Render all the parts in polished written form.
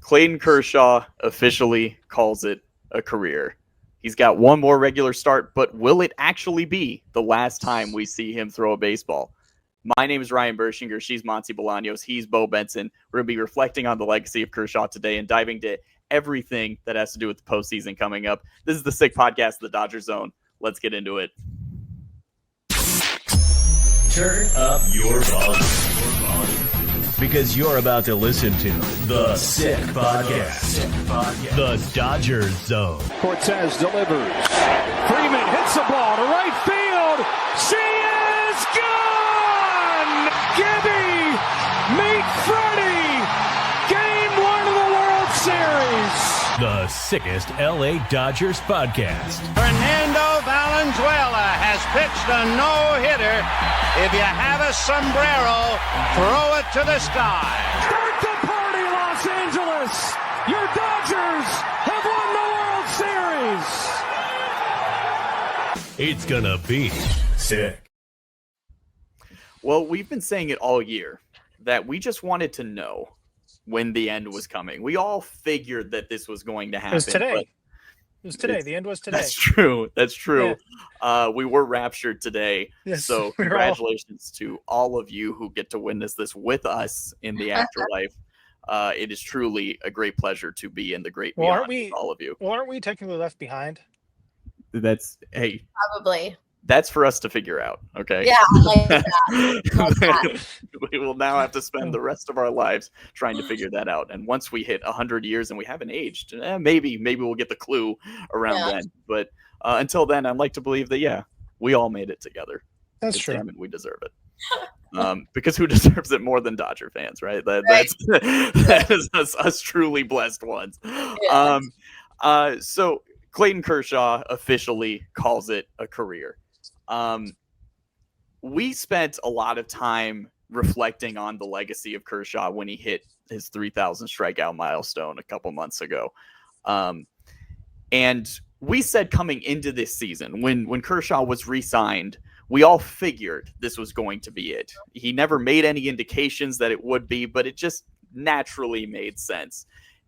Clayton Kershaw officially calls it a career. He's got one more regular start, but will it actually be the last time we see him throw a baseball? My name is Ryan Bershinger. She's Monse Bolaños. He's Beau Benson. We're going to be reflecting on the legacy of Kershaw today and diving into everything that has to do with the postseason coming up. This is the Sick Podcast of the Dodger Zone. Let's get into it. Turn up your volume. Because you're about to listen to the Sick Podcast. The Dodger Zone. Cortez delivers. Freeman hits the ball to right field. She is gone! Gibby, meet Freddie. Game 1 of the World Series. The sickest LA Dodgers podcast. Fernando Valenzuela has pitched a no-hitter. If you have a sombrero, throw it to the sky. Start the party, Los Angeles. Your Dodgers have won the World Series. It's gonna be sick. Well, we've been saying it all year that we just wanted to know when the end was coming. We all figured that this was going to happen. It was today. It was today. The end was today. That's true. That's true. Yeah. We were raptured today. Yes, so congratulations to all of you who get to witness this with us in the afterlife. It is truly a great pleasure to be in the great beyond with all of you. Well, aren't we technically left behind? Probably. That's for us to figure out, okay? Yeah, like that. We will now have to spend the rest of our lives trying to figure that out. And once we hit 100 years and we haven't aged, maybe we'll get the clue around then. But until then, I'd like to believe that, we all made it together. That's true. And we deserve it. Because who deserves it more than Dodger fans, right? That is us truly blessed ones. Yeah. So Clayton Kershaw officially calls it a career. We spent a lot of time reflecting on the legacy of Kershaw when he hit his 3,000 strikeout milestone a couple months ago. And we said coming into this season, when Kershaw was re-signed, we all figured this was going to be it. He never made any indications that it would be, but it just naturally made sense.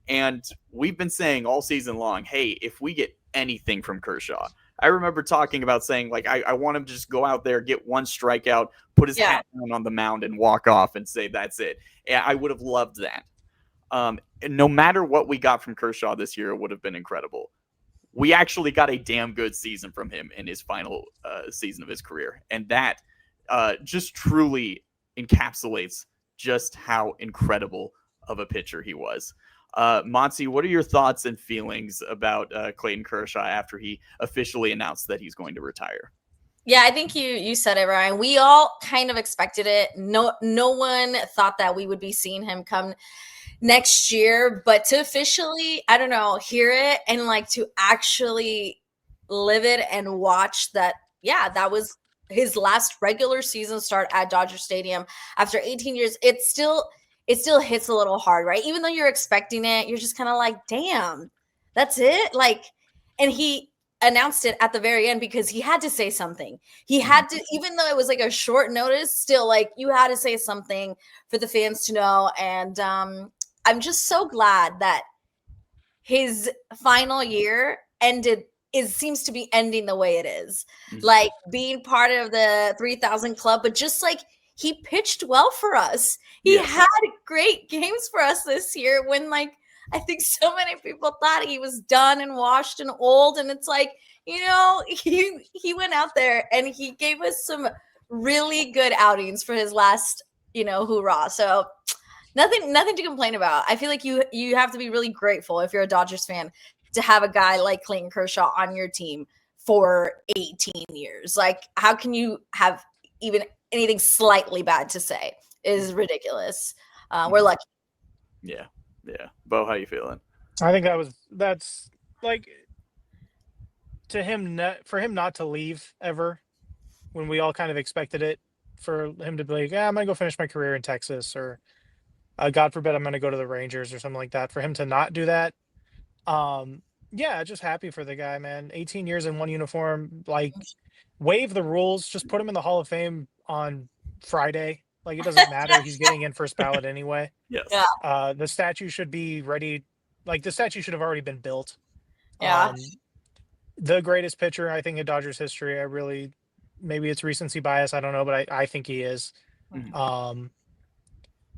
And we've been saying all season long, hey, if we get anything from Kershaw, I remember talking about saying, like, I want him to just go out there, get one strikeout, put his hat down on the mound and walk off and say, that's it. And I would have loved that. No matter what we got from Kershaw this year, it would have been incredible. We actually got a damn good season from him in his final season of his career. And that just truly encapsulates just how incredible of a pitcher he was. Monse, what are your thoughts and feelings about Clayton Kershaw after he officially announced that he's going to retire? Yeah, I think you said it, Ryan. We all kind of expected it. No one thought that we would be seeing him come next year, but to officially, I don't know, hear it and like to actually live it and watch that, that was his last regular season start at Dodger Stadium after 18 years. It still hits a little hard, right? Even though you're expecting it, you're just kind of like, damn, that's it. Like, and he announced it at the very end because he had to say something. He had to, even though it was like a short notice, still like you had to say something for the fans to know. And I'm just so glad that his final year seems to be ending the way it is. Like being part of the 3,000 club, but just like, he pitched well for us. He had great games for us this year when, like, I think so many people thought he was done and washed and old. And it's like, he went out there and he gave us some really good outings for his last, hoorah. So nothing to complain about. I feel like you have to be really grateful if you're a Dodgers fan to have a guy like Clayton Kershaw on your team for 18 years. Like, how can you have even anything slightly bad to say? Is ridiculous. We're lucky. Yeah. Beau, how you feeling? I think that's like to him, for him not to leave ever when we all kind of expected it, for him to be like, I'm going to go finish my career in Texas, or God forbid, I'm going to go to the Rangers or something like that. For him to not do that. Just happy for the guy, man. 18 years in one uniform, like waive the rules, just put him in the Hall of Fame on Friday. Like, it doesn't matter. He's getting in first ballot anyway. Yes. Yeah. The statue should be ready. Like, the statue should have already been built. Yeah. The greatest pitcher, I think, in Dodgers history. Maybe it's recency bias. I don't know, but I think he is. Mhm.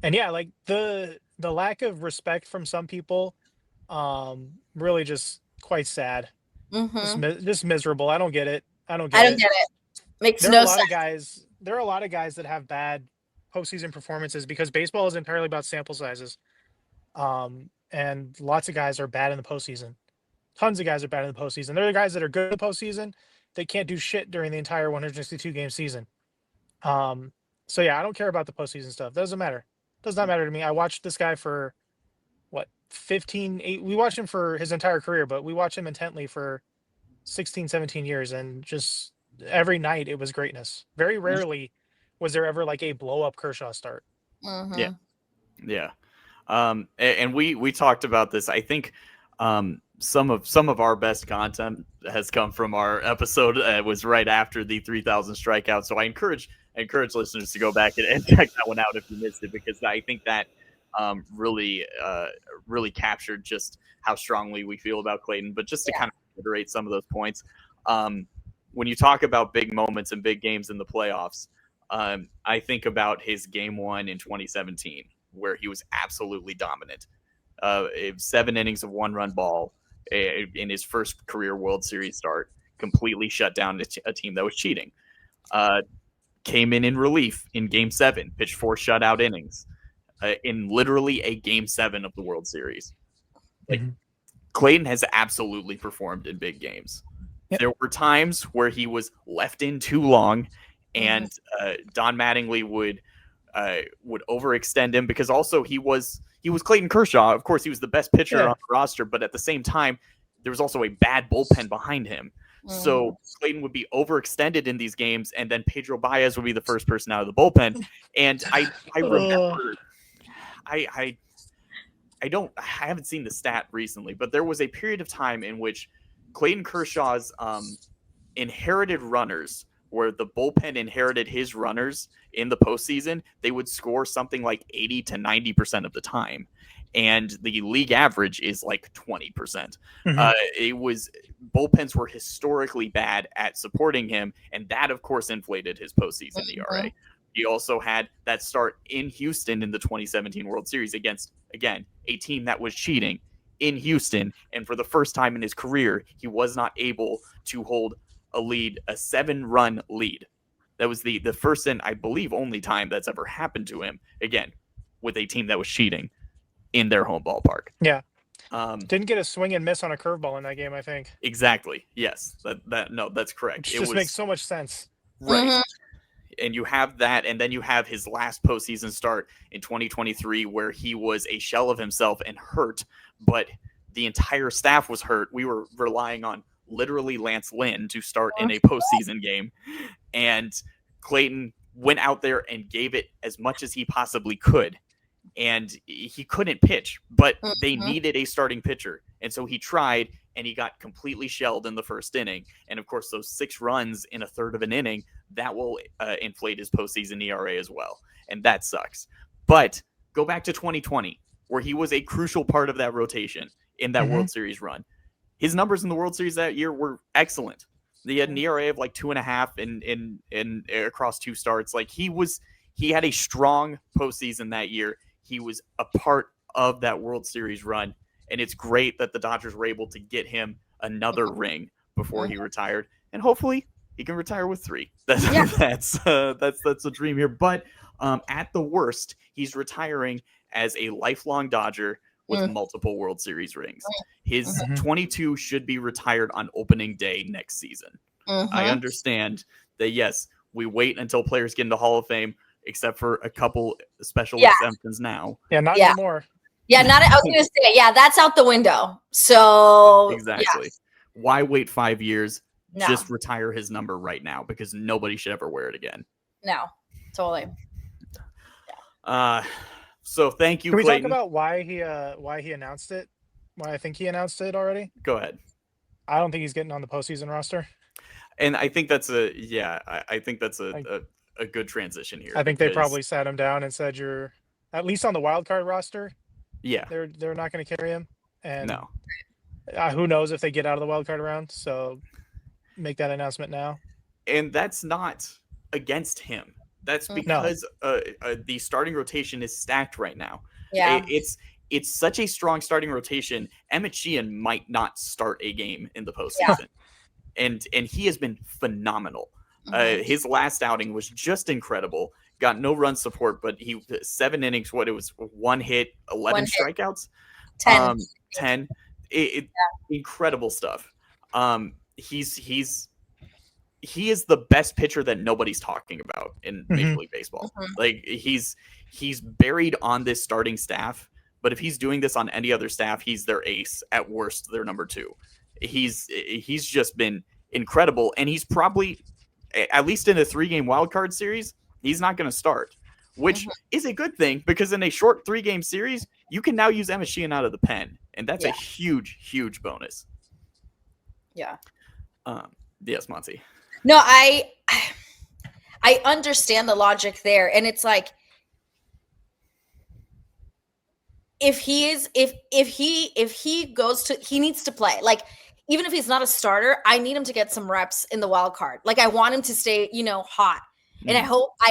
And yeah, like the lack of respect from some people, really just quite sad. Just miserable. I don't get it. I don't get it. Makes There are no a lot sense. of guys. There are a lot of guys that have bad postseason performances because baseball is entirely about sample sizes. And lots of guys are bad in the postseason. Tons of guys are bad in the postseason. There are guys that are good in the postseason. They can't do shit during the entire 162 game season. So yeah, I don't care about the postseason stuff. Doesn't matter. Does not matter to me. I watched this guy for what 15, 8, we watched him for his entire career, but we watched him intently for 16, 17 years, and just every night it was greatness. Very rarely was there ever like a blow up Kershaw start. Yeah. Yeah. And we talked about this. I think some of our best content has come from our episode. It was right after the 3,000 strikeouts. So I encourage listeners to go back and check that one out if you missed it, because I think that really captured just how strongly we feel about Clayton. But just to kind of reiterate some of those points, when you talk about big moments and big games in the playoffs, I think about his game one in 2017, where he was absolutely dominant. 7 innings of 1-run ball in his first career World Series start, completely shut down a team that was cheating. Came in relief in Game 7, pitched 4 shutout innings in literally a Game 7 of the World Series. Like, Clayton has absolutely performed in big games. Yep. There were times where he was left in too long, and Don Mattingly would overextend him, because also he was Clayton Kershaw. Of course, he was the best pitcher on the roster, but at the same time, there was also a bad bullpen behind him. So Clayton would be overextended in these games, and then Pedro Baez would be the first person out of the bullpen. And I remember, I haven't seen the stat recently, but there was a period of time in which Clayton Kershaw's inherited runners, where the bullpen inherited his runners in the postseason, they would score something like 80 to 90% of the time. And the league average is like 20%. Bullpens were historically bad at supporting him, and that, of course, inflated his postseason ERA. He also had that start in Houston in the 2017 World Series against, again, a team that was cheating in Houston, and for the first time in his career, he was not able to hold a 7-run lead. That was the first and I believe only time that's ever happened to him, again, with a team that was cheating in their home ballpark. Yeah. Didn't get a swing and miss on a curveball in that game, I think. Exactly. Yes. That's correct. It just makes so much sense. Right. And you have that, and then you have his last postseason start in 2023, where he was a shell of himself and hurt, but the entire staff was hurt. We were relying on literally Lance Lynn to start in a postseason game, and Clayton went out there and gave it as much as he possibly could, and he couldn't pitch, but they needed a starting pitcher, and so he tried, and he got completely shelled in the first inning. And of course, those 6 runs in a third of an inning, that will inflate his postseason ERA as well, and that sucks. But go back to 2020, where he was a crucial part of that rotation in that World Series run. His numbers in the World Series that year were excellent. He had an ERA of like 2.5 in across 2 starts. Like, he had a strong postseason that year. He was a part of that World Series run, and it's great that the Dodgers were able to get him another ring before he retired, and hopefully he can retire with 3. That's a dream here. But at the worst, he's retiring as a lifelong Dodger with multiple World Series rings. His 22 should be retired on opening day next season. I understand that, yes, we wait until players get into Hall of Fame, except for a couple special exemptions now. Yeah, not anymore. Yeah, I was going to say, that's out the window. So exactly. Why wait 5 years? No. Just retire his number right now, because nobody should ever wear it again. No, totally. So thank you, Can we Clayton. talk about why he announced it? Why I think he announced it already? Go ahead. I don't think he's getting on the postseason roster. And I think that's a a good transition here. I think they because- probably sat him down and said, "You're at least on the wild card roster. Yeah. They're not going to carry him." And No. who knows if they get out of the wild card round? So make that announcement now. And that's not against him. That's No. because the starting rotation is stacked right now. Yeah. It's such a strong starting rotation. Emmett Sheehan might not start a game in the postseason, and he has been phenomenal. His last outing was just incredible. Got no run support, but he 7 innings. What it was, 1 hit, 11 strikeouts, 10. Incredible stuff. He is the best pitcher that nobody's talking about in Major League Baseball. Like he's buried on this starting staff, but if he's doing this on any other staff, he's their ace. At worst, their number 2. He's just been incredible, and he's probably, at least in a 3-game wild card series, he's not going to start, which is a good thing because in a short 3-game series, you can now use Emmett Sheehan out of the pen, and that's a huge bonus. Yeah. Yes, Monse. No, I understand the logic there, and it's like if he goes to, he needs to play. Like even if he's not a starter, I need him to get some reps in the wild card. Like I want him to stay, hot. And I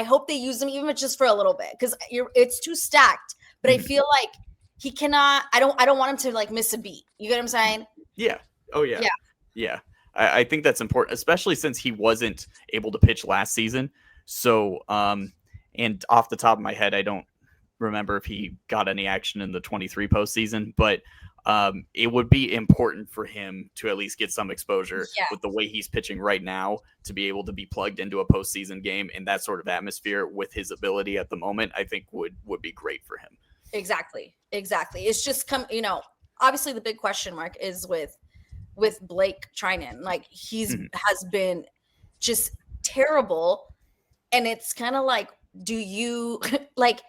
hope they use him even if it's just for a little bit because it's too stacked. But I feel like he cannot. I don't want him to like miss a beat. You get what I'm saying? Yeah. Oh yeah. Yeah. I think that's important, especially since he wasn't able to pitch last season. So, and off the top of my head, I don't remember if he got any action in the 23 postseason, but it would be important for him to at least get some exposure with the way he's pitching right now to be able to be plugged into a postseason game in that sort of atmosphere with his ability at the moment. I think would be great for him. Exactly. It's just obviously the big question mark is with Blake Trinan. Like he's has been just terrible, and it's kind of like, do you like?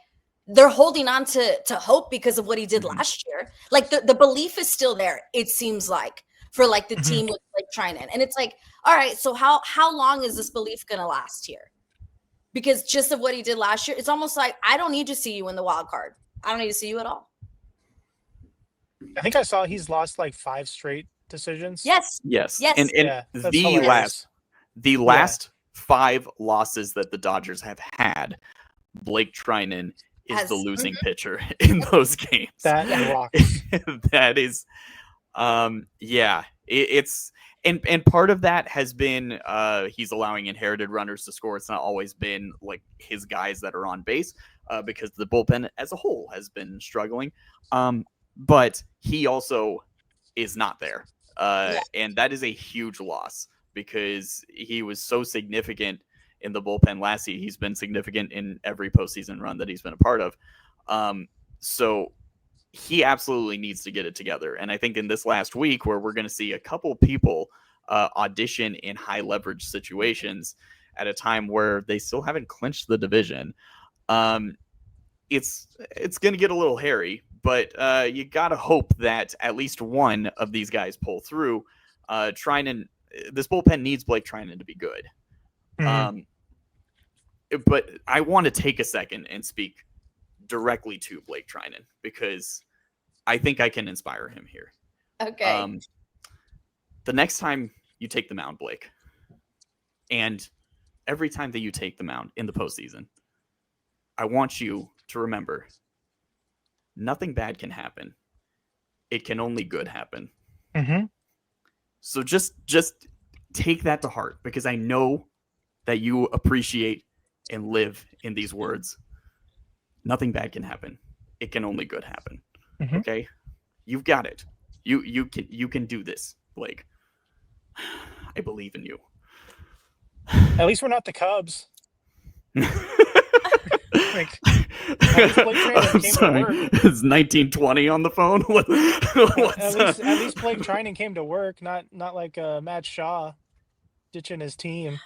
They're holding on to hope because of what he did last year. Like the belief is still there. It seems like for like the team with Blake Trinan, and it's like, all right, so how long is this belief gonna last here? Because just of what he did last year, it's almost like I don't need to see you in the wild card. I don't need to see you at all. I think I saw he's lost like 5 straight decisions. Yes. And the last 5 losses that the Dodgers have had, Blake Trinan is the losing pitcher in those games. That rocks. That is, it's and part of that has been he's allowing inherited runners to score. It's not always been like his guys that are on base because the bullpen as a whole has been struggling. But he also is not there. And that is a huge loss because he was so significant in the bullpen last season. He's been significant in every postseason run that he's been a part of. So he absolutely needs to get it together. And I think in this last week where we're going to see a couple people audition in high leverage situations at a time where they still haven't clinched the division, it's going to get a little hairy, but you got to hope that at least one of these guys pull through. This bullpen needs Blake Trinan to be good. But I want to take a second and speak directly to Blake Trinan because I think I can inspire him here. Okay. The next time you take the mound, Blake, and every time that you take the mound in the postseason, I want you to remember nothing bad can happen. It can only good happen. So just take that to heart because I know that you appreciate and live in these words. Nothing bad can happen. It can only good happen. Okay? You've got it. You can do this, Blake. I believe in you. At least we're not the Cubs. I'm sorry. Is 1920 on the phone? At least Blake Trinan came to work, not like Matt Shaw ditching his team.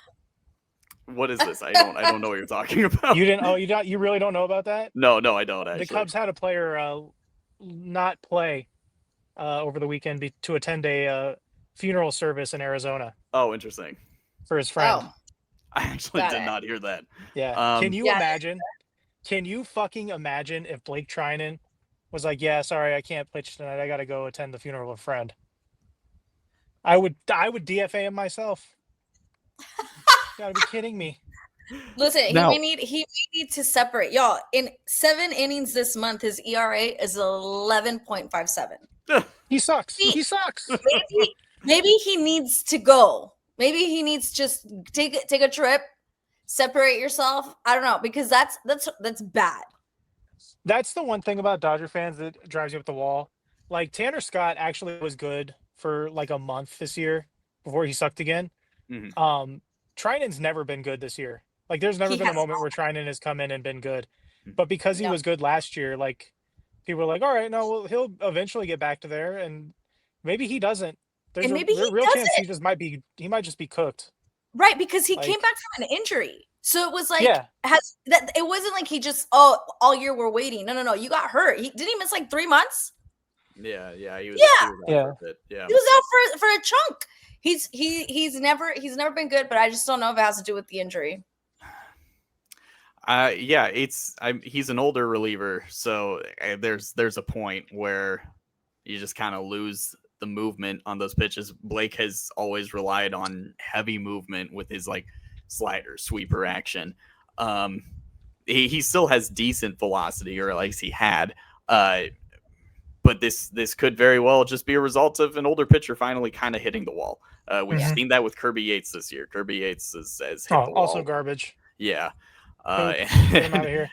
What is this? I don't know what you're talking about. You didn't? Oh, you really don't know about that? No, I don't actually. The Cubs had a player not play over the weekend to attend a funeral service in Arizona. Oh, interesting. For his friend. I actually Got did it. not hear that. Yeah. Can you Yeah. imagine? Can you fucking imagine if Blake Trinan was like, "Yeah, sorry, I can't pitch tonight. I got to go attend the funeral of a friend." I would DFA him myself. Got to be kidding me. Listen, Now- he may need to separate. Y'all, in 7 innings this month, his ERA is 11.57. He sucks. Me. He sucks. Maybe he needs to go. Maybe he needs just take a trip, separate yourself. I don't know, because that's bad. That's the one thing about Dodger fans that drives you up the wall. Like Tanner Scott actually was good for like a month this year before he sucked again. Mhm. Trinan's never been good this year. Like there's never He been a has moment where Trinan has come in and been good. But because he No. was good last year, like people were like, all right, no, well, he'll eventually get back to there, and maybe he doesn't. There's And maybe he real chance doesn't. he might just be cooked. Right, because he Like- came back from an injury. So it was like Yeah. it wasn't like he just all year we're waiting. No. You got hurt. Didn't he miss like 3 months? Yeah. He was, Yeah. he was out Yeah. for a bit. Yeah. He was out for a chunk. He's never been good, but I just don't know if it has to do with the injury. Yeah, he's an older reliever, so there's a point where you just kind of lose the movement on those pitches. Blake has always relied on heavy movement with his like slider sweeper action. He still has decent velocity, or at least he had. But this could very well just be a result of an older pitcher finally kind of hitting the wall. We've seen that with Kirby Yates this year. Kirby Yates has hit the wall. Also garbage. Yeah. Get him out of here.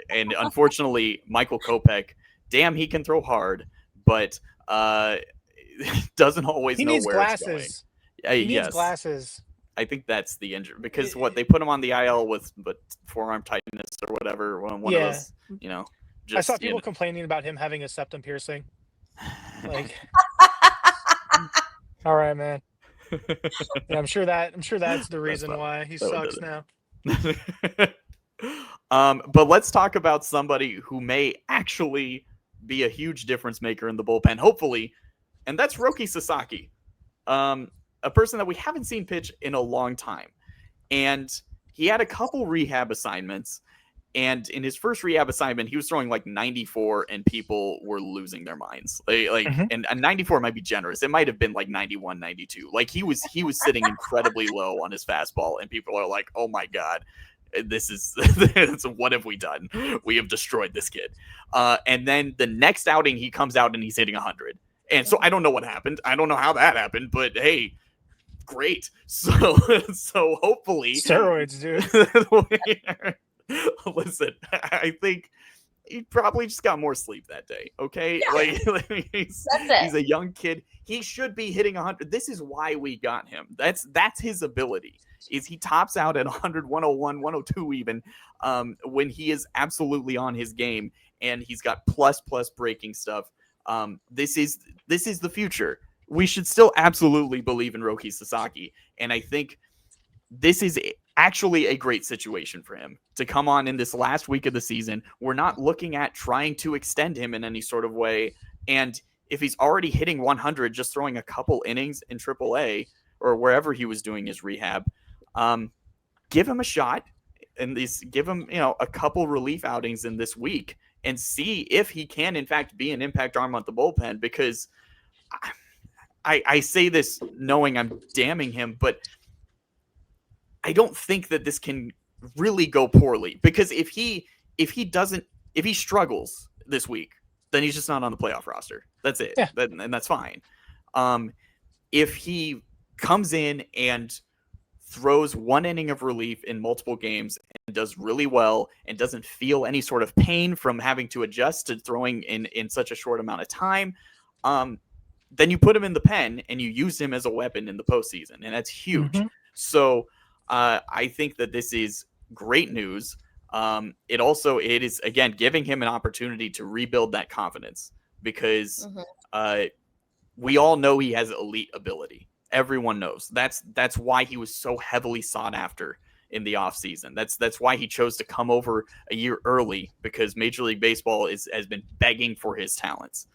And unfortunately, Michael Kopech, damn, he can throw hard, but doesn't always He know needs where it's glasses. going. He needs Yes, glasses. I think that's the injury, because what they put him on the IL with, but forearm tightness or whatever. One of those, I saw people complaining about him having a septum piercing. Like, all right, man. Yeah, I'm sure that's the reason why he sucks now. But let's talk about somebody who may actually be a huge difference maker in the bullpen, hopefully, and that's Roki Sasaki, a person that we haven't seen pitch in a long time, and he had a couple rehab assignments. And in his first rehab assignment, he was throwing like 94, and people were losing their minds. And a 94 might be generous. It might have been like 91, 92. Like he was sitting incredibly low on his fastball, and people are like, "Oh my god, this is what have we done? We have destroyed this kid." And then the next outing, he comes out and he's hitting 100. And so I don't know what happened. I don't know how that happened, but hey, great. So hopefully Steroids, dude. Listen, I think he probably just got more sleep that day. Okay, Yeah. He's That's it. a young kid. He should be hitting 100. This is why we got him. That's his ability. Is he tops out at 100, 101, 102 even, when he is absolutely on his game, and he's got plus breaking stuff. This is the future. We should still absolutely believe in Roki Sasaki, and I think this is actually a great situation for him to come on in this last week of the season. We're not looking at trying to extend him in any sort of way. And if he's already hitting 100, just throwing a couple innings in AAA or wherever he was doing his rehab, give him a shot and give him, a couple relief outings in this week and see if he can, in fact, be an impact arm on the bullpen, because I say this knowing I'm damning him, but I don't think that this can really go poorly, because if he struggles this week, then he's just not on the playoff roster. That's it. Yeah. And that's fine. If he comes in and throws one inning of relief in multiple games and does really well and doesn't feel any sort of pain from having to adjust to throwing in such a short amount of time, then you put him in the pen and you use him as a weapon in the postseason, and that's huge. Mhm. So I think that this is great news. It is again giving him an opportunity to rebuild that confidence, because we all know he has elite ability. Everyone knows that's why he was so heavily sought after in the offseason. That's why he chose to come over a year early, because Major League Baseball has been begging for his talents.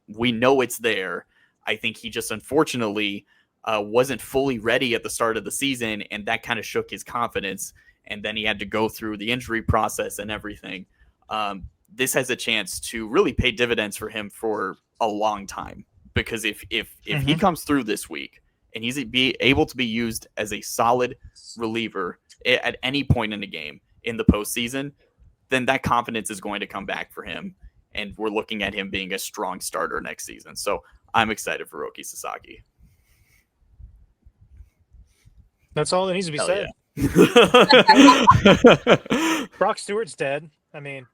We know it's there. I think he just unfortunately wasn't fully ready at the start of the season, and that kind of shook his confidence. And then he had to go through the injury process and everything. This has a chance to really pay dividends for him for a long time, because if he comes through this week and he's able to be used as a solid reliever at any point in the game in the postseason, then that confidence is going to come back for him, and we're looking at him being a strong starter next season. So I'm excited for Roki Sasaki. That's all that needs to be said. Yeah. Brock Stewart's dead. I mean,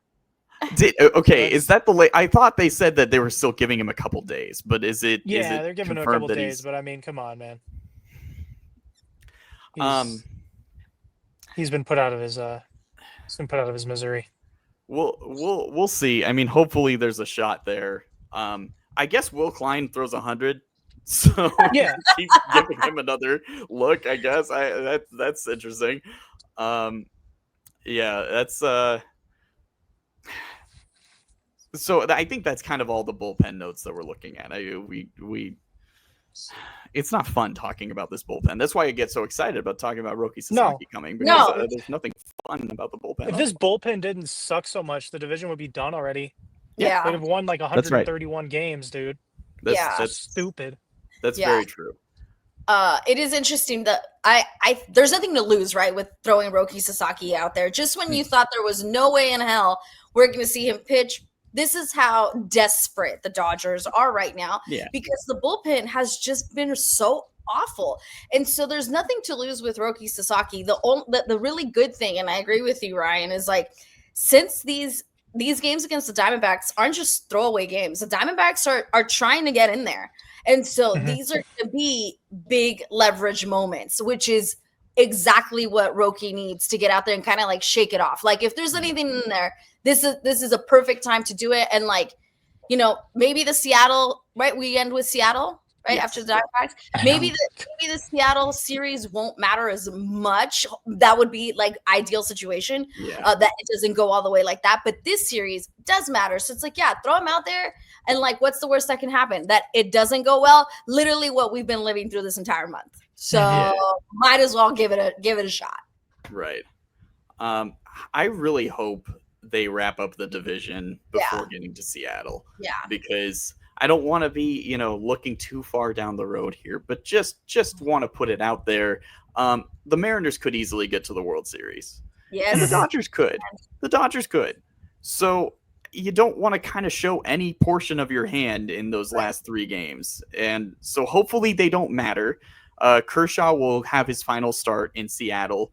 is that the late? I thought they said that they were still giving him a couple days, but is it? Yeah, is it they're giving him a couple days, but I mean, come on, man. He's been put out of his misery. We'll see. I mean, hopefully there's a shot there. I guess Will Klein throws 100, so yeah, keep giving him another look. I guess that's interesting. Yeah, that's So I think that's kind of all the bullpen notes that we're looking at. It's not fun talking about this bullpen. That's why I get so excited about talking about Roki Sasaki coming, because there's nothing fun about the bullpen. If this bullpen didn't suck so much, the division would be done already. Yeah. They'd have won like 131 games, dude. That's stupid. That's very true. It is interesting that there's nothing to lose, right, with throwing Roki Sasaki out there. Just when you thought there was no way in hell we're going to see him pitch, this is how desperate the Dodgers are right now, because the bullpen has just been so awful. And so there's nothing to lose with Roki Sasaki. The really good thing, and I agree with you, Ryan, is like, since these games against the Diamondbacks aren't just throwaway games, the Diamondbacks are trying to get in there. And so these are going to be big leverage moments, which is exactly what Roki needs to get out there and kind of like shake it off. Like, if there's anything in there, this is a perfect time to do it. And like, maybe the Seattle, right? We end with Seattle, right? After the Diamondbacks. Maybe the Seattle series won't matter as much. That would be like ideal situation, that it doesn't go all the way like that. But this series does matter. So it's like, throw him out there. And like, what's the worst that can happen? That it doesn't go well. Literally what we've been living through this entire month. So might as well give it a shot. Right. I really hope they wrap up the division before getting to Seattle. Yeah. Because I don't want to be, looking too far down the road here, but just want to put it out there. The Mariners could easily get to the World Series. Yes. And the Dodgers could. So you don't want to kind of show any portion of your hand in those last 3 games. And so hopefully they don't matter. Kershaw will have his final start in Seattle,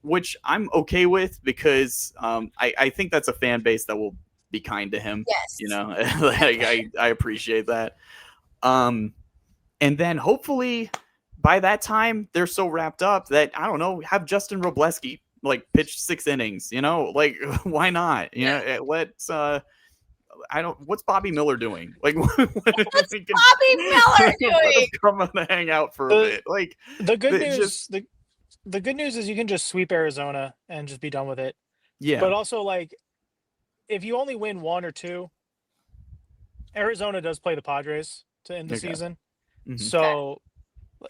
which I'm okay with, because I think that's a fan base that will be kind to him. Yes. I appreciate that. And then hopefully by that time they're so wrapped up that, I don't know, have Justin Robleski like pitch 6 innings, like, why not? Let's what's Bobby Miller doing? Like, what's Bobby Miller doing? Come on to hang out for a bit. Like, the good news, the good news is you can just sweep Arizona and just be done with it. Yeah. But also, like, if you only win 1 or 2, Arizona does play the Padres to end the season. Mm-hmm. So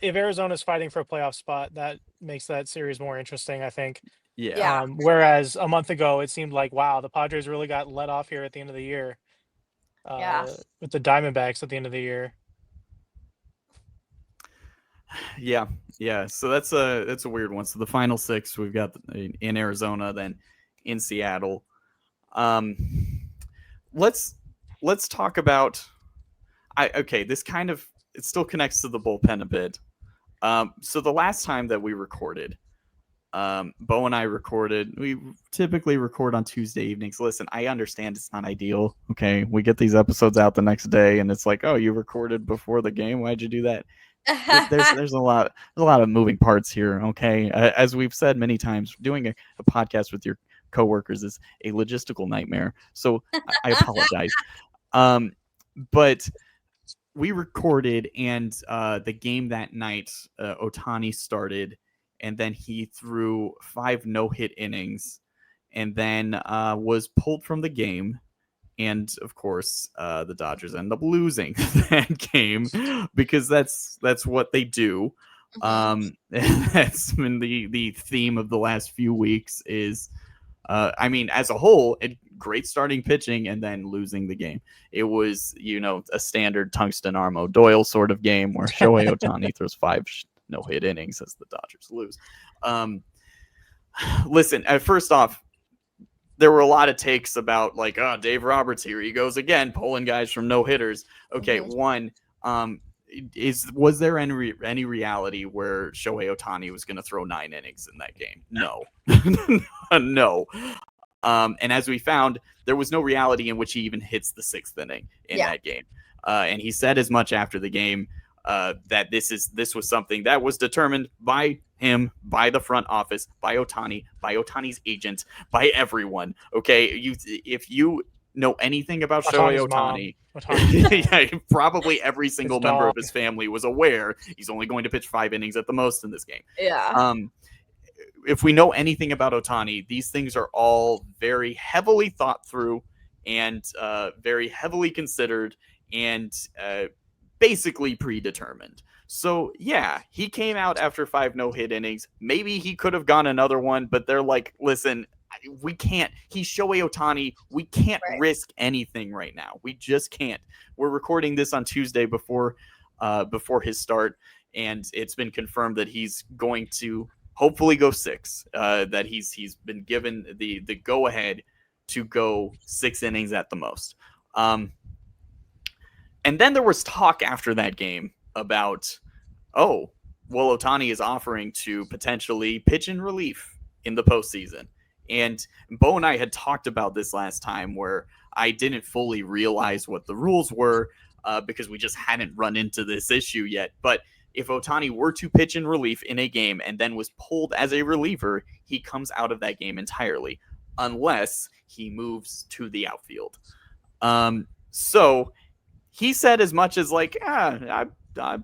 if Arizona's fighting for a playoff spot, that makes that series more interesting, I think. Yeah. Whereas a month ago, it seemed like, wow, the Padres really got let off here at the end of the year. With the Diamondbacks at the end of the year. Yeah. So that's a weird one. So the final 6 we've got in Arizona, then in Seattle. Let's talk about. This kind of, it still connects to the bullpen a bit. So the last time that we recorded, Beau and I recorded. We typically record on Tuesday evenings. Listen, I understand it's not ideal. Okay, we get these episodes out the next day, and it's like, oh, you recorded before the game. Why'd you do that? There's a lot of moving parts here. Okay, as we've said many times, doing a podcast with your coworkers is a logistical nightmare. So I apologize. But we recorded, and the game that night, Ohtani started. And then he threw 5 no-hit innings, and then was pulled from the game. And of course, the Dodgers end up losing that game because that's what they do. That's been the theme of the last few weeks is, I mean, as a whole, great starting pitching and then losing the game. It was, a standard Tungsten Armo Doyle sort of game where Shohei Ohtani throws 5 no-hit innings as the Dodgers lose. Listen, first off, there were a lot of takes about like, oh, Dave Roberts, here he goes again, pulling guys from no hitters. Okay, one, was there any reality where Shohei Ohtani was going to throw 9 innings in that game? No, no. And as we found, there was no reality in which he even hits the 6th inning in that game. And he said as much after the game that this was something that was determined by him, by the front office, by Ohtani, by Ohtani's agent, by everyone. Okay, if you know anything about Shohei Ohtani, yeah, probably every single member of his family was aware he's only going to pitch 5 innings at the most in this game. Yeah. If we know anything about Ohtani, these things are all very heavily thought through and very heavily considered and basically predetermined. So, yeah, he came out after 5 no-hit innings. Maybe he could have gone another one, but they're like, listen, we can't. He's Shohei Ohtani. We can't risk anything right now. We just can't. We're recording this on Tuesday before his start, and it's been confirmed that he's going to hopefully go 6, that he's been given the go-ahead to go 6 innings at the most. And then there was talk after that game about, Ohtani is offering to potentially pitch in relief in the postseason. And Beau and I had talked about this last time where I didn't fully realize what the rules were because we just hadn't run into this issue yet. But if Ohtani were to pitch in relief in a game and then was pulled as a reliever, he comes out of that game entirely, unless he moves to the outfield. So he said as much as like, I'm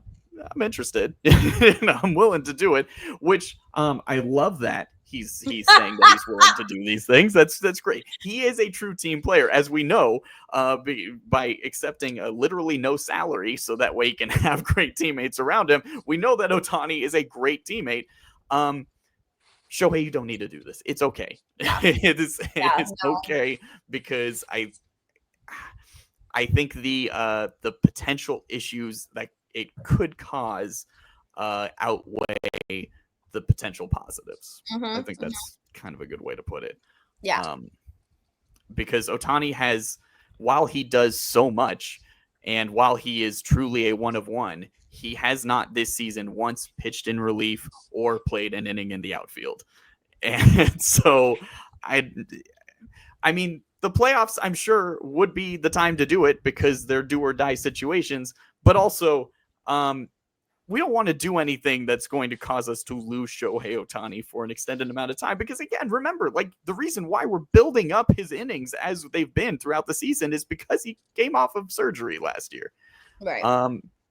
interested. I'm willing to do it, which I love that he's saying that he's willing to do these things. That's great. He is a true team player, as we know, by accepting literally no salary, so that way he can have great teammates around him. We know that Ohtani is a great teammate. Shohei, you don't need to do this. It's okay. It's okay, because I think the potential issues that it could cause outweigh the potential positives. I think that's kind of a good way to put it. Yeah. Because Ohtani has, while he does so much, and while he is truly a one of one, he has not this season once pitched in relief or played an inning in the outfield. And so I mean, the playoffs, I'm sure, would be the time to do it because they're do or die situations, but also we don't want to do anything that's going to cause us to lose Shohei Ohtani for an extended amount of time. Because again, remember, like, the reason why we're building up his innings as they've been throughout the season is because he came off of surgery last year. Right.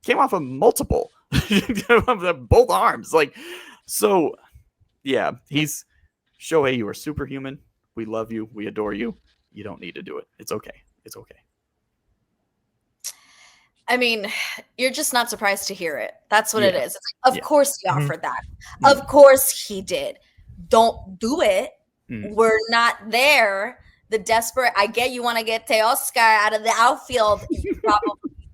Came off of multiple, both arms. Like, so yeah, he's Shohei, you are superhuman. We love you. We adore you. You don't need to do it. It's okay. It's okay. I mean, you're just not surprised to hear it. That's what it is. It's like, of course he offered that. Of course he did. Don't do it. We're not there. The desperate, I get you want to get Teoscar out of the outfield, probably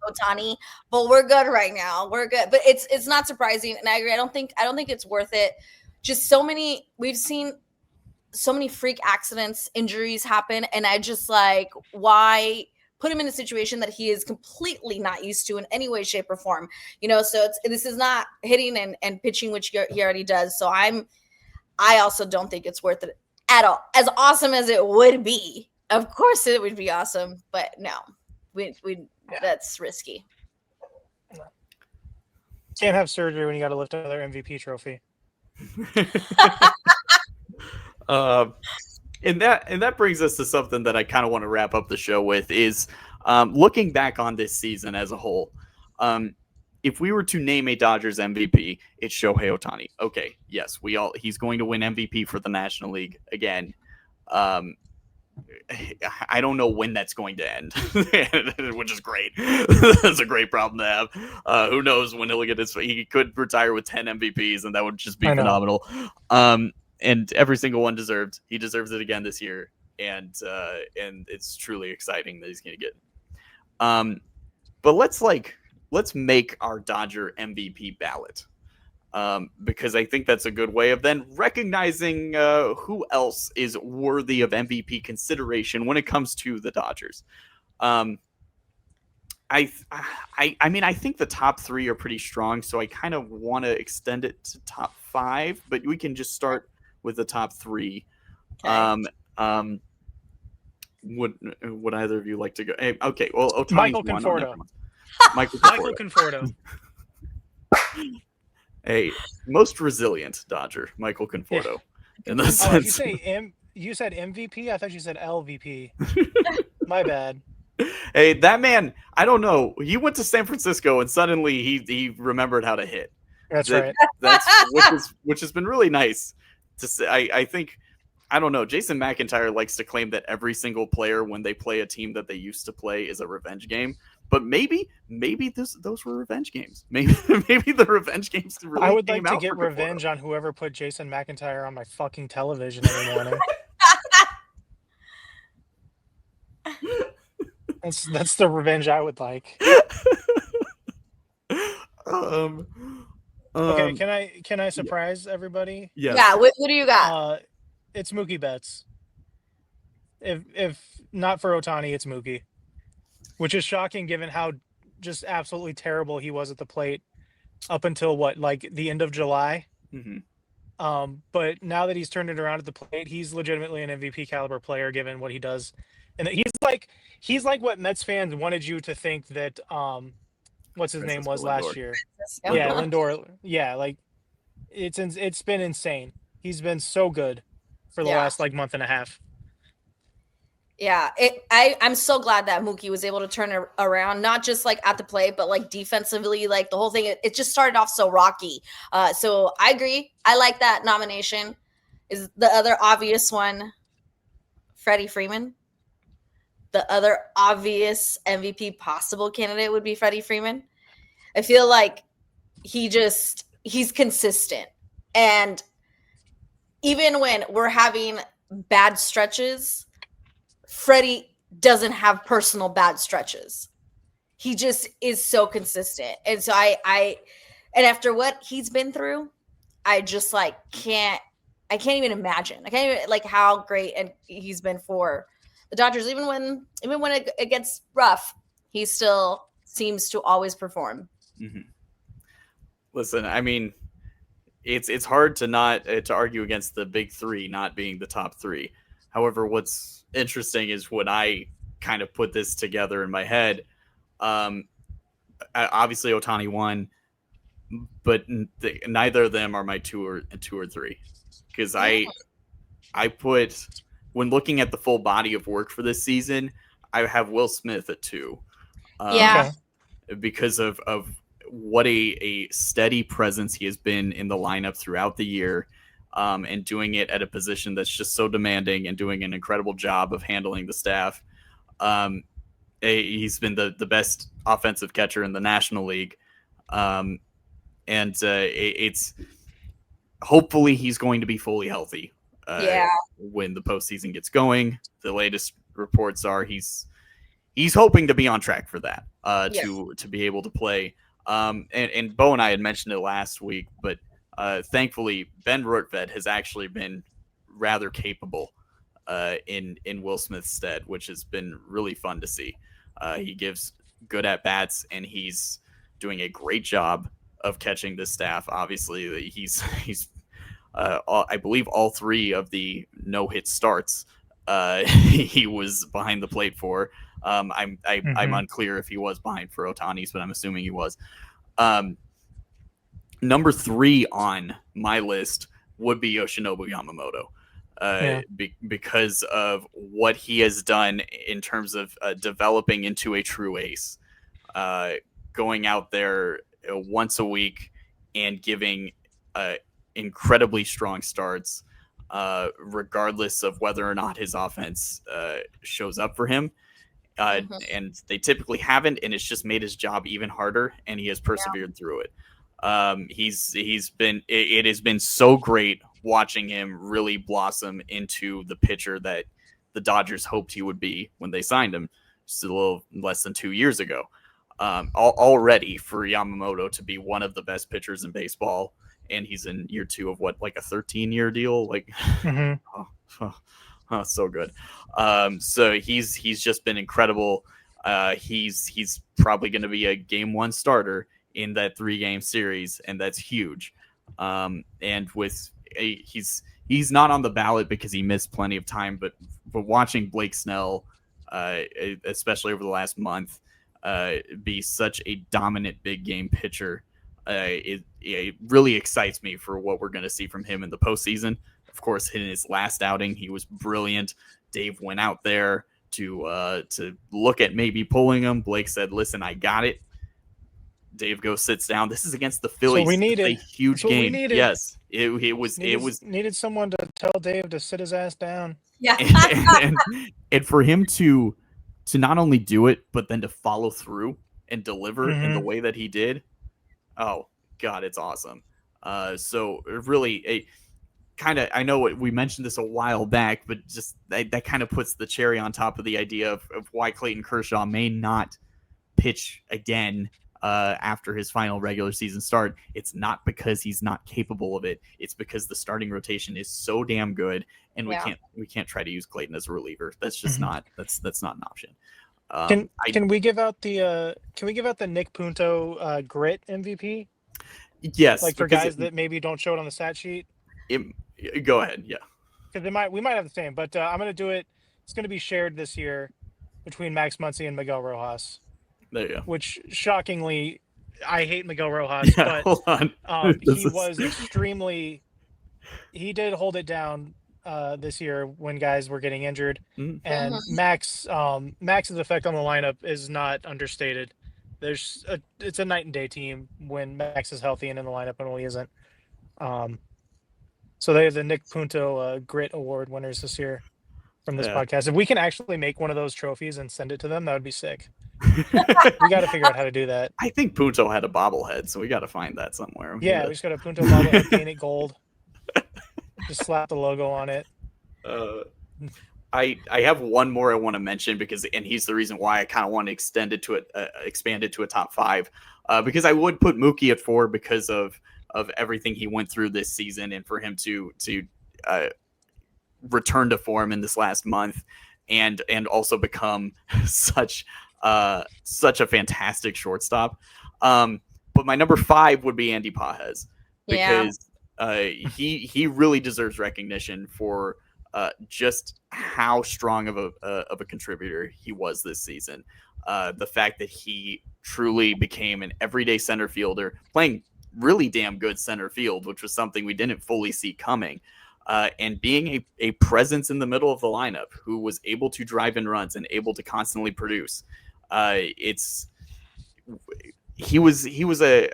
Ohtani, but we're good right now. We're good. But it's not surprising. And I agree. I don't think it's worth it. Just we've seen so many freak accidents, injuries happen. And I just like, why put him in a situation that he is completely not used to in any way, shape, or form? So this is not hitting and pitching, which he already does. So I also don't think it's worth it at all. As awesome as it would be, of course it would be awesome, but no, that's risky. Can't have surgery when you got to lift another MVP trophy. And that brings us to something that I kind of want to wrap up the show with is looking back on this season as a whole. If we were to name a Dodgers MVP, it's Shohei Ohtani. Okay, yes, he's going to win MVP for the National League again. I don't know when that's going to end, which is great. That's a great problem to have. Who knows when he'll get his? He could retire with 10 MVPs, and that would just be phenomenal. And every single one deserved. He deserves it again this year, and it's truly exciting that he's going to get. But let's make our Dodger MVP ballot. Because I think that's a good way of then recognizing who else is worthy of MVP consideration when it comes to the Dodgers. I mean, I think the top 3 are pretty strong, so I kind of want to extend it to top 5, but we can just start with the top 3. Okay. Would either of you like to go? Hey, okay, well, Ohtani's Michael one. Conforto. Michael Conforto. A most resilient Dodger, Michael Conforto. In the sense, you said MVP? I thought you said LVP. My bad. Hey, that man, I don't know. He went to San Francisco and suddenly he remembered how to hit. That's right. Which has been really nice to say. I think, I don't know. Jason McIntyre likes to claim that every single player, when they play a team that they used to play, is a revenge game. But maybe those were revenge games. Maybe the revenge games really I would came like to out get for revenge on whoever put Jason McIntyre on my fucking television every morning. That's the revenge I would like. Okay, can I surprise everybody? Yes. Yeah, what do you got? It's Mookie Betts. If not for Ohtani, it's Mookie. Which is shocking given how just absolutely terrible he was at the plate up until the end of July. Mm-hmm. But now that he's turned it around at the plate, he's legitimately an MVP caliber player given what he does. And he's like what Mets fans wanted you to think that what's his name was last year. Yeah, Lindor. Yeah, like it's been insane. He's been so good for the last month and a half. Yeah, I'm so glad that Mookie was able to turn it around, not just at the plate, but defensively, the whole thing. It just started off so rocky. So I agree. I like that nomination. Is the other obvious one Freddie Freeman? The other obvious MVP possible candidate would be Freddie Freeman. I feel like he's consistent. And even when we're having bad stretches, Freddie doesn't have personal bad stretches. He just is so consistent. And so and after what he's been through, I just can't even imagine. I can't even how great and he's been for the Dodgers. Even when it gets rough, he still seems to always perform. Mm-hmm. Listen, I mean, it's hard to not to argue against the big 3 not being the top 3. However, what's interesting is when I kind of put this together in my head, obviously Ohtani won, but neither of them are my two or 3, because I put, when looking at the full body of work for this season, I have Will Smith at 2. Because of what a steady presence he has been in the lineup throughout the year. And doing it at a position that's just so demanding and doing an incredible job of handling the staff. He's been the best offensive catcher in the National League. It's hopefully he's going to be fully healthy when the postseason gets going. The latest reports are he's hoping to be on track for that, to be able to play. And Beau and I had mentioned it last week, but thankfully, Ben Rortvedt has actually been rather capable in Will Smith's stead, which has been really fun to see. He gives good at-bats, and he's doing a great job of catching the staff. Obviously, he's I believe all 3 of the no-hit starts he was behind the plate for. I'm unclear if he was behind for Ohtani's, but I'm assuming he was. Number 3 on my list would be Yoshinobu Yamamoto, because of what he has done in terms of developing into a true ace, going out there once a week and giving incredibly strong starts. regardless of whether or not his offense shows up for him. And they typically haven't, and it's just made his job even harder, and he has persevered through it. It has been so great watching him really blossom into the pitcher that the Dodgers hoped he would be when they signed him just a little less than 2 years ago. Already for Yamamoto to be one of the best pitchers in baseball, and he's in year 2 of what, like a 13-year deal, like so good. So he's just been incredible. He's probably going to be a game 1 starter in that 3-game series, and that's huge. And he's not on the ballot because he missed plenty of time, but watching Blake Snell, especially over the last month, be such a dominant big game pitcher, it really excites me for what we're going to see from him in the postseason. Of course, in his last outing, he was brilliant. Dave went out there to look at maybe pulling him. Blake said, "Listen, I got it." Dave goes, sits down. This is against the Phillies. So we needed a huge game. Yes, it needed someone to tell Dave to sit his ass down. Yeah, and for him to not only do it, but then to follow through and deliver in the way that he did. Oh God, it's awesome. So really I know we mentioned this a while back, but just that kind of puts the cherry on top of the idea of why Clayton Kershaw may not pitch again after his final regular season start. It's not because he's not capable of it. It's because the starting rotation is so damn good, and we can't try to use Clayton as a reliever. That's just not that's not an option. Can we give out the Nick Punto grit MVP? Yes, like for guys that maybe don't show it on the stat sheet. Go ahead, yeah. Because we might have the same, but I'm going to do it. It's going to be shared this year between Max Muncy and Miguel Rojas. There you go. Which shockingly, I hate Miguel Rojas, but hold on. He did hold it down this year when guys were getting injured, and Max's effect on the lineup is not understated. It's a night and day team when Max is healthy and in the lineup and when he isn't. So they have the Nick Punto Grit Award winners this year from this podcast. If we can actually make one of those trophies and send it to them, that would be sick. We got to figure out how to do that. I think Punto had a bobblehead, so we got to find that somewhere. Yeah, we just got a Punto bobblehead, paint it gold. Just slap the logo on it. I have one more I want to mention and he's the reason why I kind of want to expand it to a top 5, because I would put Mookie at 4 because of everything he went through this season, and for him to return to form in this last month, and also become such a fantastic shortstop. But my number 5 would be Andy Pages, because he really deserves recognition for just how strong of a contributor he was this season. The fact that he truly became an everyday center fielder, playing really damn good center field, which was something we didn't fully see coming, and being a presence in the middle of the lineup who was able to drive in runs and able to constantly produce. He was a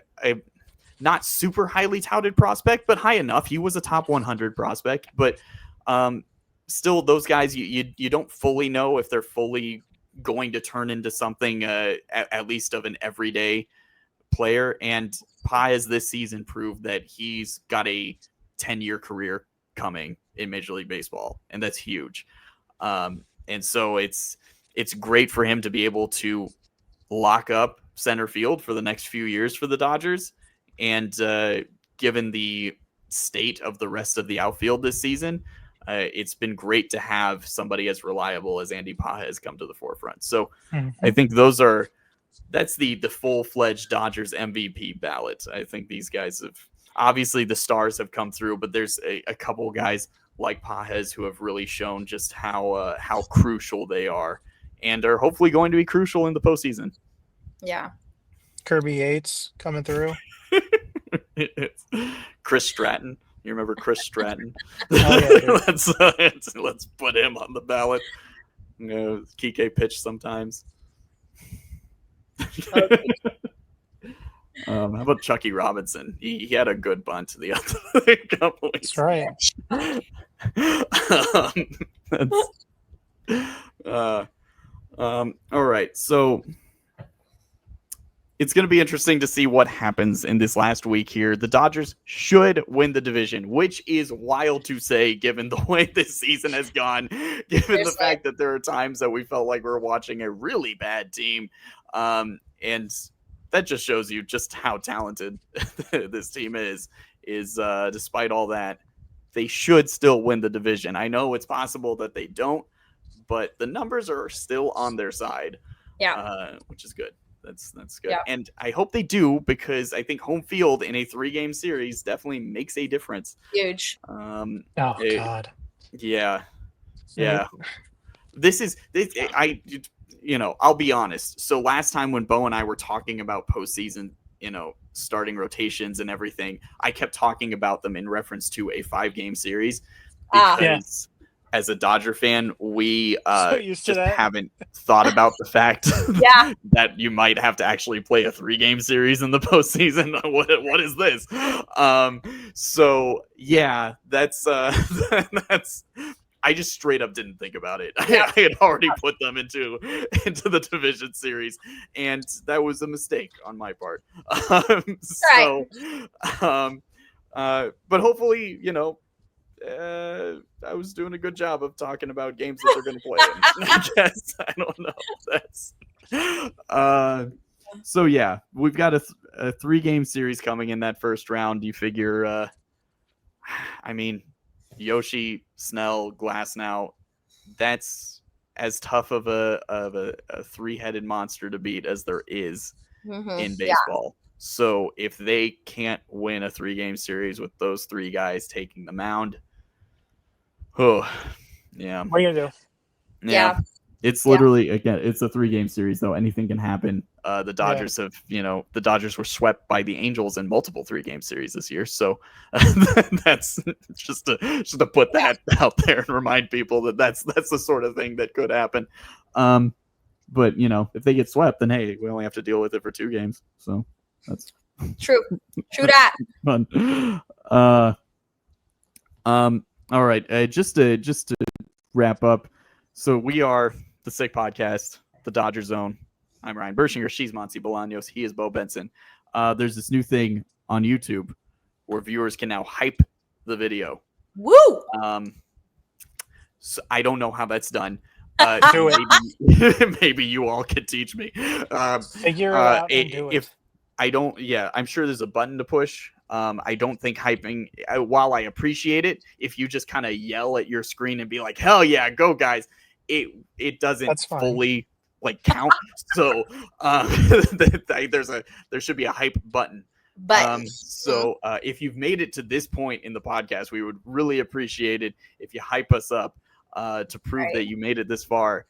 not super highly touted prospect, but high enough. He was a top 100 prospect, but still, those guys you don't fully know if they're fully going to turn into something at least of an everyday player. And Paez this season proved that he's got a 10-year career coming in Major League Baseball, and that's huge. And so it's great for him to be able to lock up center field for the next few years for the Dodgers. And given the state of the rest of the outfield this season, it's been great to have somebody as reliable as Andy Pages come to the forefront. So I think that's the full-fledged Dodgers MVP ballot. I think these guys obviously the stars have come through, but there's a couple guys like Pages who have really shown just how crucial they are, and are hopefully going to be crucial in the postseason. Yeah. Kirby Yates coming through. Chris Stratton. You remember Chris Stratton? Let's put him on the ballot. Kike pitch sometimes. How about Chucky Robinson? He had a good bunt the other couple weeks. That's right. All right, so it's going to be interesting to see what happens in this last week here. The Dodgers should win the division, which is wild to say given the way this season has gone, given the fact that there are times that we felt like we were watching a really bad team. And that just shows you just how talented this team is despite all that, they should still win the division. I know it's possible that they don't, but the numbers are still on their side, which is good. That's good. Yeah. And I hope they do, because I think home field in a 3-game series definitely makes a difference. Huge. God. Yeah. I'll be honest. So last time when Beau and I were talking about postseason, starting rotations and everything, I kept talking about them in reference to a 5-game series because as a Dodger fan, we just haven't thought about the fact that you might have to actually play a 3-game series in the postseason. What is this? So yeah, that's I just straight up didn't think about it. I had already put them into the division series, and that was a mistake on my part. But hopefully, I was doing a good job of talking about games that they're going to play in. I guess. I don't know. So yeah, we've got a 3-game series coming in that first round. You figure, Yoshi, Snell, Glasnow, that's as tough of a 3-headed monster to beat as there is in baseball. Yeah. So if they can't win a 3-game series with those 3 guys taking the mound, what are you gonna do? Yeah. It's literally, again, it's a 3-game series, though. Anything can happen. The Dodgers the Dodgers were swept by the Angels in multiple 3-game series this year. So that's just to put that out there and remind people that that's the sort of thing that could happen. But, if they get swept, then, hey, we only have to deal with it for 2 games. So that's true that. Fun. All right. Just to wrap up. So we are the Sick Podcast, the Dodger Zone. I'm Ryan Bershinger. She's Monse Bolaños. He is Beau Benson. There's this new thing on YouTube where viewers can now hype the video. Woo! So I don't know how that's done. Do it. Maybe you all could teach me. Figure it out and do it. If I don't, I'm sure there's a button to push. I don't think hyping, while I appreciate it, if you just kind of yell at your screen and be like, hell yeah, go guys, it doesn't fully count. So there should be a hype button. So if you've made it to this point in the podcast, we would really appreciate it if you hype us up to prove that you made it this far,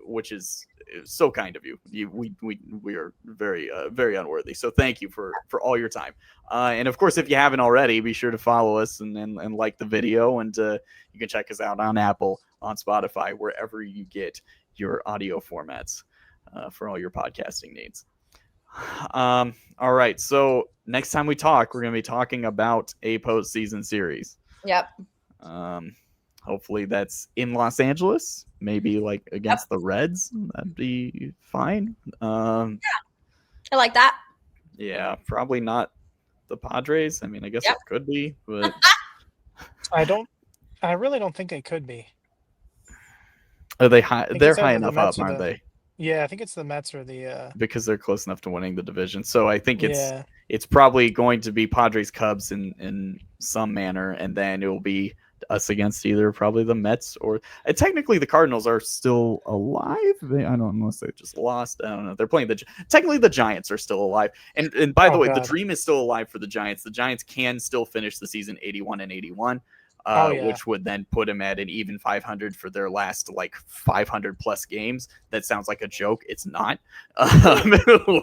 which is so kind of you. We are very very unworthy. So thank you for all your time. And of course, if you haven't already, be sure to follow us and like the video, and you can check us out on Apple, on Spotify, wherever you get your audio formats for all your podcasting needs. All right. So next time we talk, we're going to be talking about a postseason series. Yep. Hopefully that's in Los Angeles, maybe against the Reds. That'd be fine. I like that. Yeah, probably not the Padres. I mean, I guess it could be, but I really don't think it could be. Are they high? They're high enough up, aren't they? Yeah, I think it's the Mets or the because they're close enough to winning the division. So I think it's probably going to be Padres Cubs in some manner, and then it will be us against either probably the Mets or technically the Cardinals are still alive. I don't know, unless they just lost. I don't know. They're playing technically the Giants are still alive. And by the way, the dream is still alive for the Giants. The Giants can still finish the season 81-81. Which would then put them at an even 500 for their last 500 plus games. That sounds like a joke. It's not,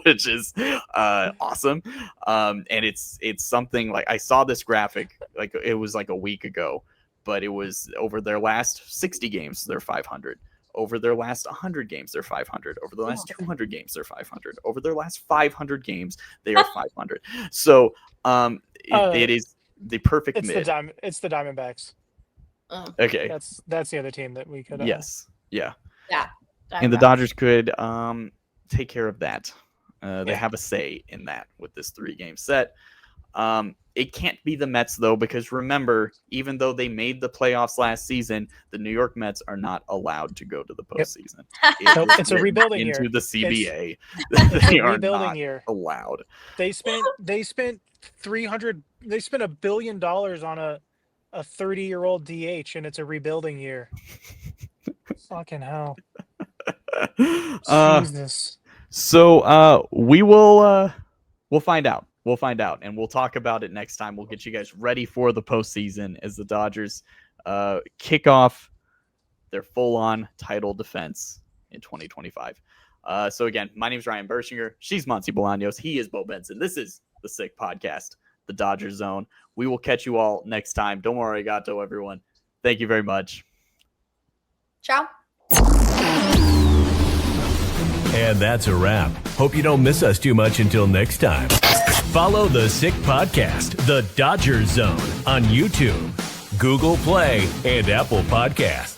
which is awesome. And it's something I saw this graphic, it was a week ago, but it was over their last 60 games, they're 500. Over their last 100 games, they're 500. Over the last 200 games, they're 500. Over their last 500 games, they are 500. So it is the perfect mid. It's the Diamondbacks. Okay. That's the other team that we could. Yes. Yeah. Yeah. And the Dodgers could take care of that. They have a say in that with this 3-game set. It can't be the Mets, though, because remember, even though they made the playoffs last season, the New York Mets are not allowed to go to the postseason. Nope, it's a rebuilding year. Into the CBA. It's They a are rebuilding not year. allowed. They spent $1 billion on a 30-year-old DH, and it's a rebuilding year. Fucking hell. Jesus. So we'll find out. We'll find out, and we'll talk about it next time. We'll get you guys ready for the postseason as the Dodgers kick off their full-on title defense in 2025. So again, my name is Ryan Bershinger. She's Monse Bolaños. He is Bo Benson. This is the Sick Podcast, the Dodgers Zone. We will catch you all next time. Domo arigato, everyone. Thank you very much. Ciao. And that's a wrap. Hope you don't miss us too much until next time. Follow the Sick Podcast, the Dodgers Zone, on YouTube, Google Play, and Apple Podcasts.